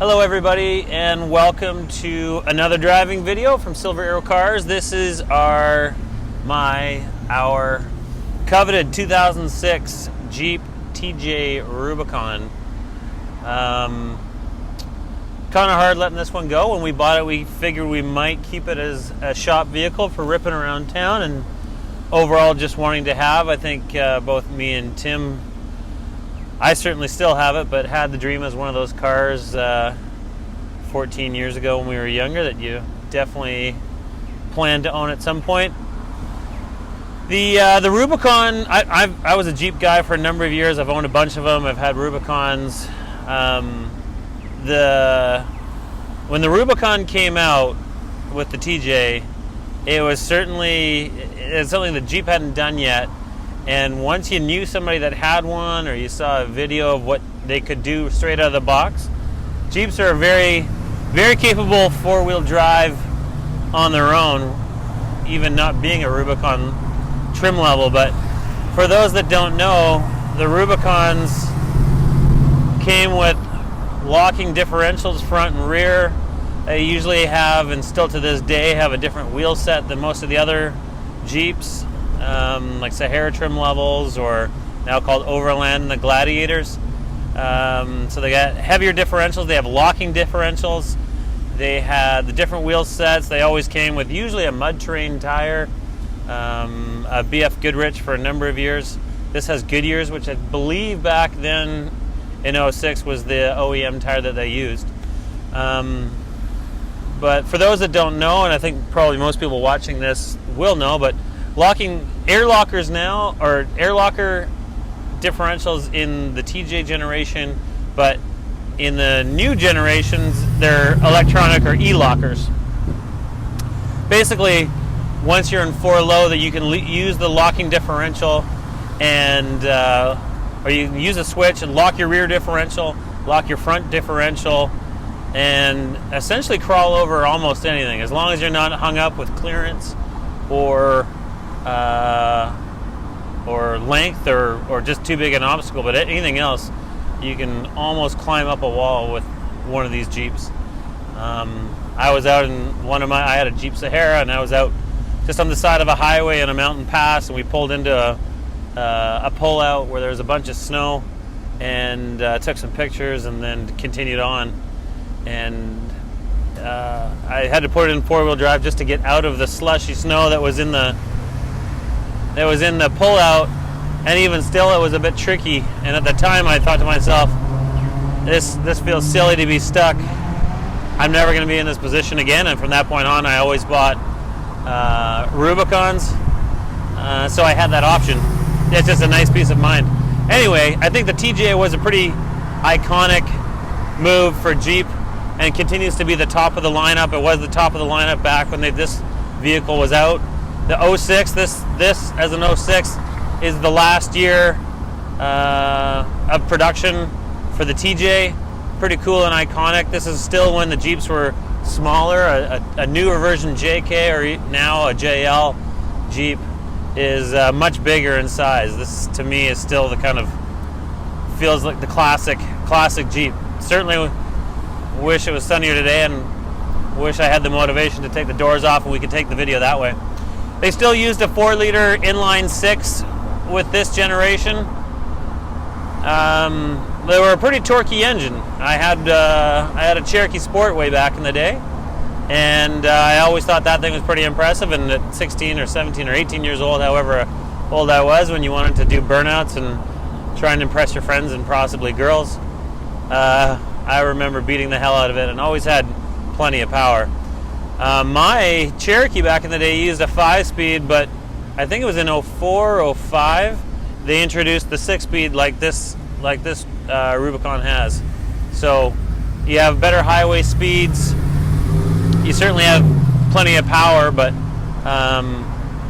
Hello everybody, and welcome to another driving video from Silver Arrow Cars. This is our coveted 2006 Jeep TJ Rubicon. Kind of hard letting this one go. When we bought it, we figured we might keep it as a shop vehicle for ripping around town, and overall just wanting to have. I think both me and Tim, I certainly still have it, but had the dream as one of those cars 14 years ago when we were younger that you definitely planned to own at some point. The Rubicon, I was a Jeep guy for a number of years. I've owned a bunch of them. I've had Rubicons. When the Rubicon came out with the TJ, it was certainly something that Jeep hadn't done yet. And once you knew somebody that had one, or you saw a video of what they could do straight out of the box, Jeeps are very, very capable four-wheel drive on their own, even not being a Rubicon trim level. But for those that don't know, the Rubicons came with locking differentials front and rear. They usually have, and still to this day, have a different wheel set than most of the other Jeeps. Like Sahara trim levels, or now called Overland, the Gladiators. So they got heavier differentials. They have locking differentials. They had the different wheel sets. They always came with usually a mud terrain tire, a BF Goodrich for a number of years. This has Goodyears, which I believe back then in 06 was the OEM tire that they used. But for those that don't know, and I think probably most people watching this will know, but locking air lockers now, or air locker differentials in the TJ generation, but in the new generations, they're electronic or e-lockers. Basically, once you're in 4 low, that you can use the locking differential, and or you can use a switch and lock your rear differential, lock your front differential, and essentially crawl over almost anything, as long as you're not hung up with clearance or length or just too big an obstacle. But anything else, you can almost climb up a wall with one of these Jeeps. I was out in I had a Jeep Sahara, and I was out just on the side of a highway in a mountain pass, and we pulled into a pull-out where there was a bunch of snow, and took some pictures and then continued on. And I had to put it in four-wheel drive just to get out of the slushy snow that was in the pull-out, and even still it was a bit tricky. And at the time I thought to myself, this feels silly to be stuck. I'm never going to be in this position again. And from that point on, I always bought Rubicons, so I had that option. It's just a nice peace of mind. Anyway, I think the TJ was a pretty iconic move for Jeep, and continues to be the top of the lineup. It was the top of the lineup back when this vehicle was out. The 06, this as an 06 is the last year of production for the TJ. Pretty cool and iconic. This is still when the Jeeps were smaller. A newer version JK, or now a JL Jeep, is much bigger in size. This to me is still the kind of, feels like the classic Jeep. Certainly wish it was sunnier today, and wish I had the motivation to take the doors off and we could take the video that way. They still used a 4-liter inline 6 with this generation. They were a pretty torquey engine. I had a Cherokee Sport way back in the day, and I always thought that thing was pretty impressive. And at 16 or 17 or 18 years old, however old I was, when you wanted to do burnouts and try and impress your friends and possibly girls, I remember beating the hell out of it, and always had plenty of power. My Cherokee back in the day used a 5-speed, but I think it was in 04, 05, they introduced the 6-speed like this Rubicon has. So you have better highway speeds. You certainly have plenty of power, but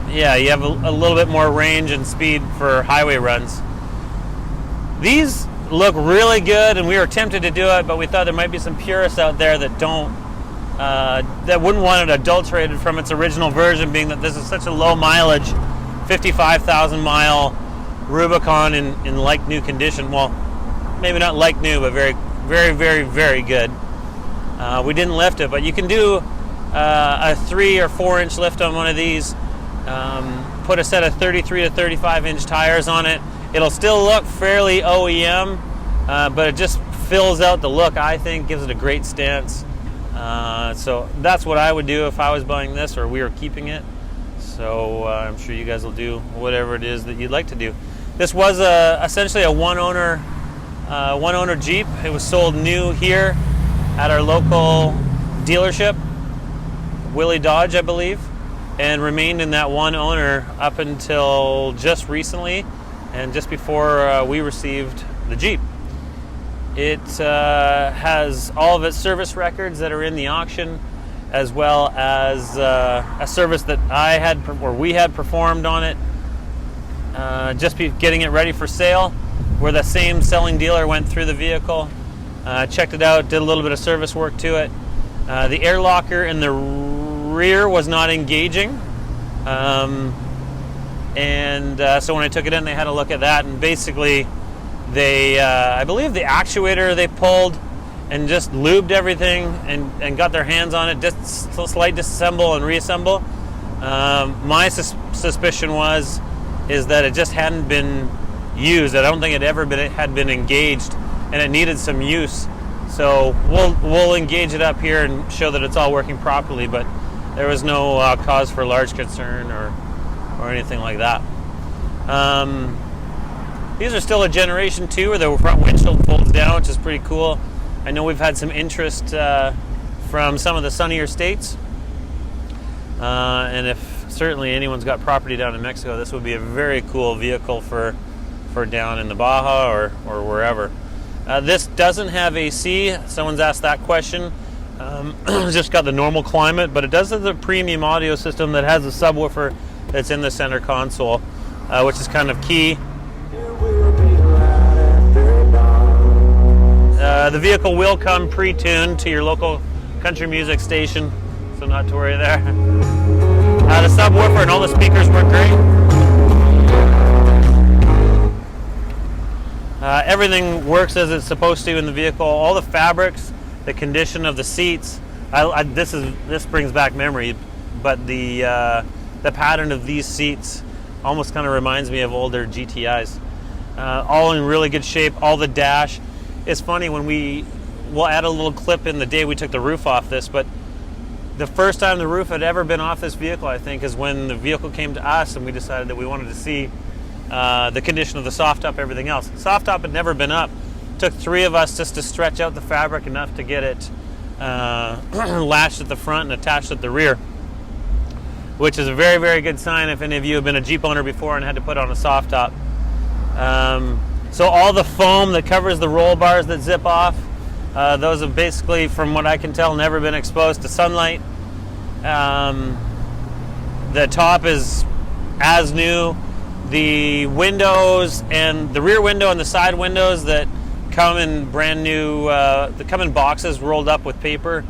yeah, you have a little bit more range and speed for highway runs. These look really good, and we were tempted to do it, but we thought there might be some purists out there that that wouldn't want it adulterated from its original version, being that this is such a low mileage, 55,000 mile Rubicon in like new condition. Well, maybe not like new, but very, very, very, very good. We didn't lift it, but you can do a 3 or 4 inch lift on one of these. Put a set of 33 to 35 inch tires on it. It'll still look fairly OEM, but it just fills out the look, I think, gives it a great stance. So that's what I would do if I was buying this or we were keeping it. So I'm sure you guys will do whatever it is that you'd like to do. This was essentially a one-owner Jeep. It was sold new here at our local dealership, Willie Dodge, I believe, and remained in that one owner up until just recently and just before we received the Jeep. It has all of its service records that are in the auction, as well as a service that we had performed on it, just getting it ready for sale, where the same selling dealer went through the vehicle, checked it out, did a little bit of service work to it. The air locker in the rear was not engaging, so when I took it in, they had a look at that, and basically they, I believe the actuator they pulled and just lubed everything and got their hands on it, just slight disassemble and reassemble. My suspicion is that it just hadn't been used. I don't think it had been engaged, and it needed some use. So we'll engage it up here and show that it's all working properly, but there was no cause for large concern or anything like that. These are still a Generation 2 where the front windshield folds down, which is pretty cool. I know we've had some interest from some of the sunnier states. And if certainly anyone's got property down in Mexico, this would be a very cool vehicle for down in the Baja or wherever. This doesn't have AC. Someone's asked that question. It's just got the normal climate, but it does have the premium audio system that has a subwoofer that's in the center console, which is kind of key. The vehicle will come pre-tuned to your local country music station, so not to worry there. The subwoofer and all the speakers work great. Everything works as it's supposed to in the vehicle. All the fabrics, the condition of the seats. This brings back memory, but the pattern of these seats almost kind of reminds me of older GTIs. All in really good shape. All the dash. It's funny when we'll add a little clip in the day we took the roof off this, but the first time the roof had ever been off this vehicle, I think, is when the vehicle came to us and we decided that we wanted to see the condition of the soft top, everything else. Soft top had never been up. It took 3 of us just to stretch out the fabric enough to get it latched at the front and attached at the rear, which is a very, very good sign if any of you have been a Jeep owner before and had to put on a soft top. So all the foam that covers the roll bars that zip off, those have basically, from what I can tell, never been exposed to sunlight. The top is as new. The windows and the rear window and the side windows that come in brand new, they come in boxes rolled up with paper.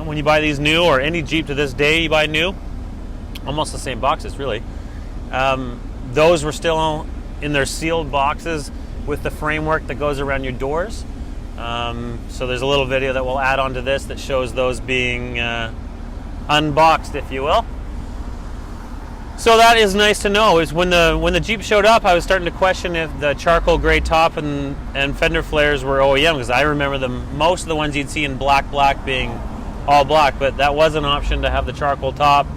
When you buy these new, or any Jeep to this day you buy new, almost the same boxes really. Those were still in their sealed boxes with the framework that goes around your doors. So there's a little video that we'll add onto this that shows those being unboxed, if you will. So that is nice to know. Is when the Jeep showed up, I was starting to question if the charcoal gray top and fender flares were OEM, because I remember most of the ones you'd see in black being all black, but that was an option to have the charcoal top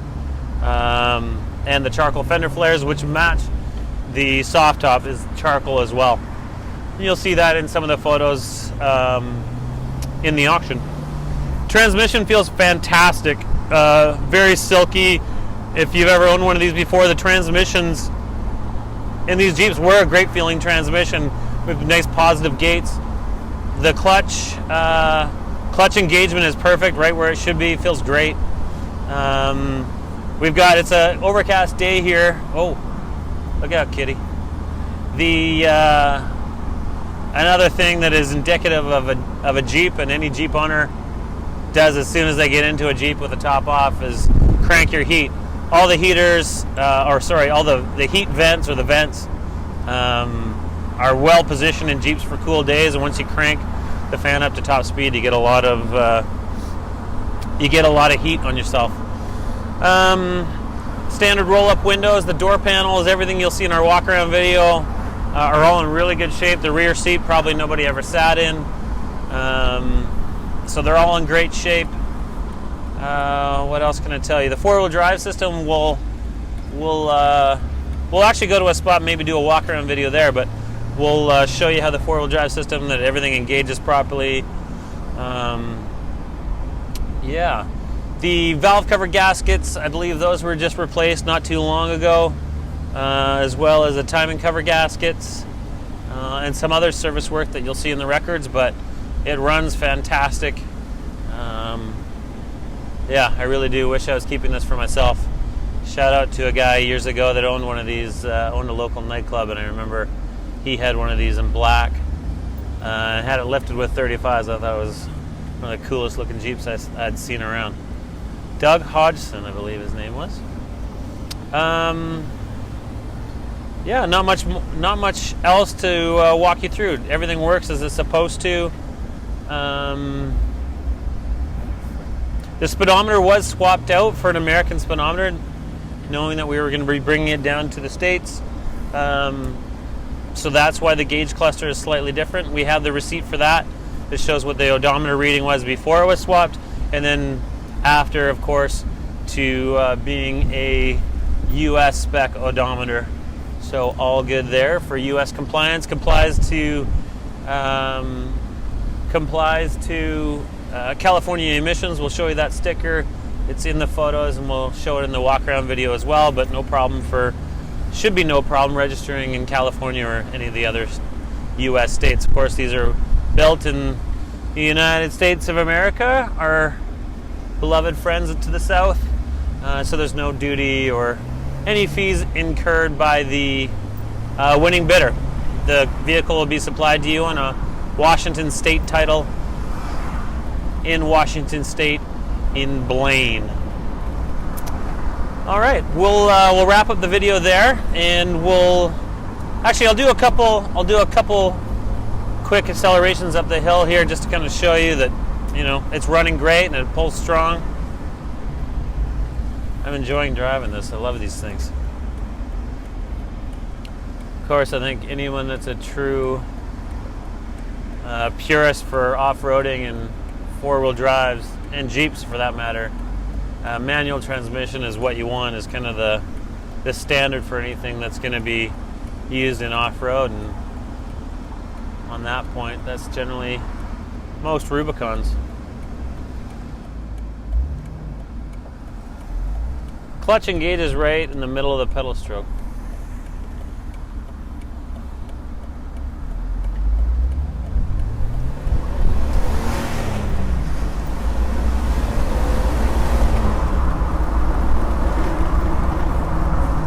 and the charcoal fender flares, which match the soft top is charcoal as well. You'll see that in some of the photos in the auction. Transmission feels fantastic, very silky. If you've ever owned one of these before, the transmissions in these Jeeps were a great feeling transmission with nice positive gates. The clutch engagement is perfect, right where it should be. Feels great. It's an overcast day here. Oh, look out, kitty. Another thing that is indicative of a Jeep, and any Jeep owner does as soon as they get into a Jeep with the top off, is crank your heat. All the heaters, all the heat vents, or the vents, are well positioned in Jeeps for cool days, and once you crank the fan up to top speed, you get a lot of you get a lot of heat on yourself. Standard roll-up windows, the door panels, everything you'll see in our walk-around video are all in really good shape. The rear seat probably nobody ever sat in, so they're all in great shape. What else can I tell you? The four-wheel drive system we'll actually go to a spot, maybe do a walk-around video there, but we'll show you how the four-wheel drive system, that everything engages properly. Yeah. The valve cover gaskets, I believe those were just replaced not too long ago, as well as the timing cover gaskets, and some other service work that you'll see in the records, but it runs fantastic. Yeah, I really do wish I was keeping this for myself. Shout out to a guy years ago that owned one of these, owned a local nightclub, and I remember he had one of these in black, and had it lifted with 35s. I thought it was one of the coolest looking Jeeps I'd seen around. Doug Hodgson, I believe his name was. Yeah, not much else to walk you through. Everything works as it's supposed to. The speedometer was swapped out for an American speedometer, knowing that we were going to be bringing it down to the States. So that's why the gauge cluster is slightly different. We have the receipt for that. It shows what the odometer reading was before it was swapped, and then after, of course, to being a U.S. spec odometer. So all good there for U.S. compliance. Complies to California emissions. We'll show you that sticker. It's in the photos, and we'll show it in the walk-around video as well. But no problem should be no problem registering in California or any of the other U.S. states. Of course, these are built in the United States of America, our beloved friends to the south. So there's no duty or any fees incurred by the winning bidder. The vehicle will be supplied to you on a Washington State title in Washington State in Blaine. All right, we'll wrap up the video there, and I'll do a couple quick accelerations up the hill here, just to kind of show you that, you know, it's running great and it pulls strong. I'm enjoying driving this. I love these things. Of course, I think anyone that's a true purist for off-roading and four-wheel drives, and Jeeps for that matter, manual transmission is what you want, is kind of the standard for anything that's going to be used in off-road. And on that point, that's generally most Rubicons. Clutch engages right in the middle of the pedal stroke.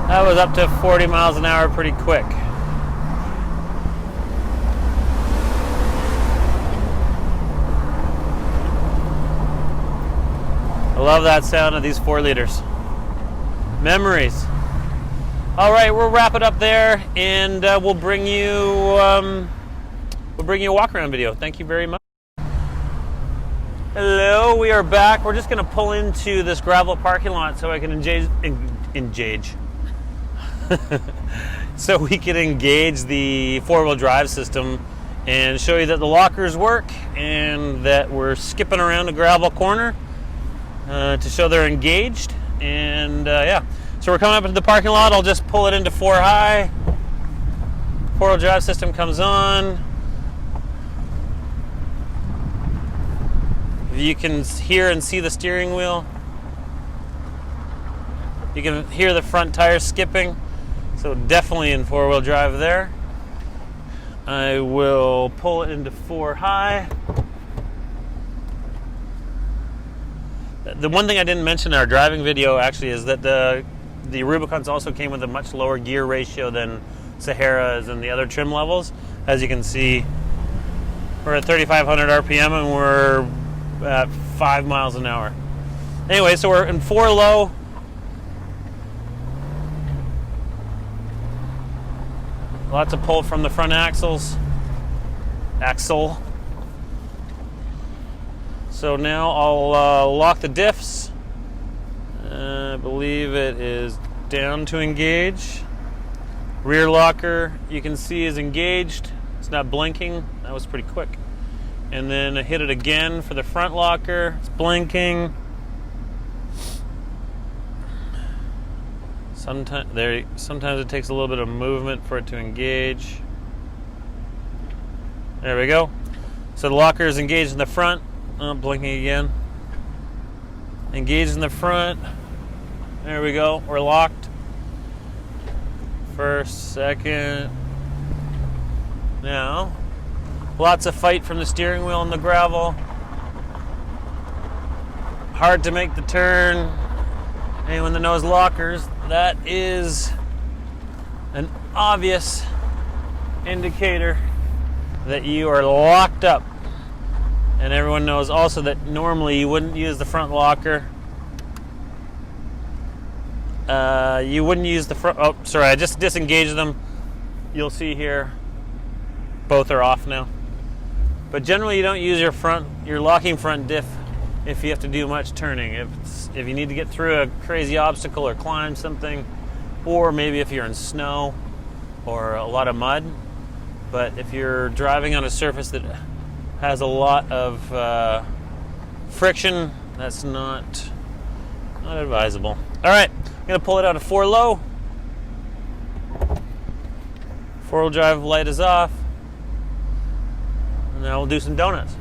That was up to 40 miles an hour pretty quick. I love that sound of these 4 liters. Memories. All right, we'll wrap it up there, and we'll bring you a walk-around video. Thank you very much. Hello, we are back. We're just going to pull into this gravel parking lot so I can engage. So we can engage the four-wheel drive system and show you that the lockers work and that we're skipping around a gravel corner to show they're engaged. And yeah, so we're coming up into the parking lot. I'll just pull it into 4 high. Four-wheel drive system comes on. You can hear and see the steering wheel. You can hear the front tires skipping. So definitely in four-wheel drive there. I will pull it into 4 high. The one thing I didn't mention in our driving video actually is that the Rubicons also came with a much lower gear ratio than Saharas and the other trim levels. As you can see, we're at 3,500 RPM and we're at 5 miles an hour. Anyway, so we're in 4 low. Lots of pull from the front axle. So now I'll lock the diffs. I believe it is down to engage. Rear locker, you can see, is engaged. It's not blinking. That was pretty quick. And then I hit it again for the front locker. It's blinking. Sometimes it takes a little bit of movement for it to engage. There we go. So the locker is engaged in the front. Oh, blinking again. Engaged in the front. There we go. We're locked. First, second. Now, lots of fight from the steering wheel in the gravel. Hard to make the turn. Anyone that knows lockers, that is an obvious indicator that you are locked up. And everyone knows also that normally you wouldn't use the front locker. You wouldn't use the front. Oh, sorry, I just disengaged them. You'll see here, both are off now. But generally, you don't use your locking front diff if you have to do much turning. If you need to get through a crazy obstacle or climb something, or maybe if you're in snow or a lot of mud. But if you're driving on a surface that has a lot of friction, that's not advisable. All right, I'm gonna pull it out of 4 low. 4-wheel drive light is off. And now we'll do some donuts.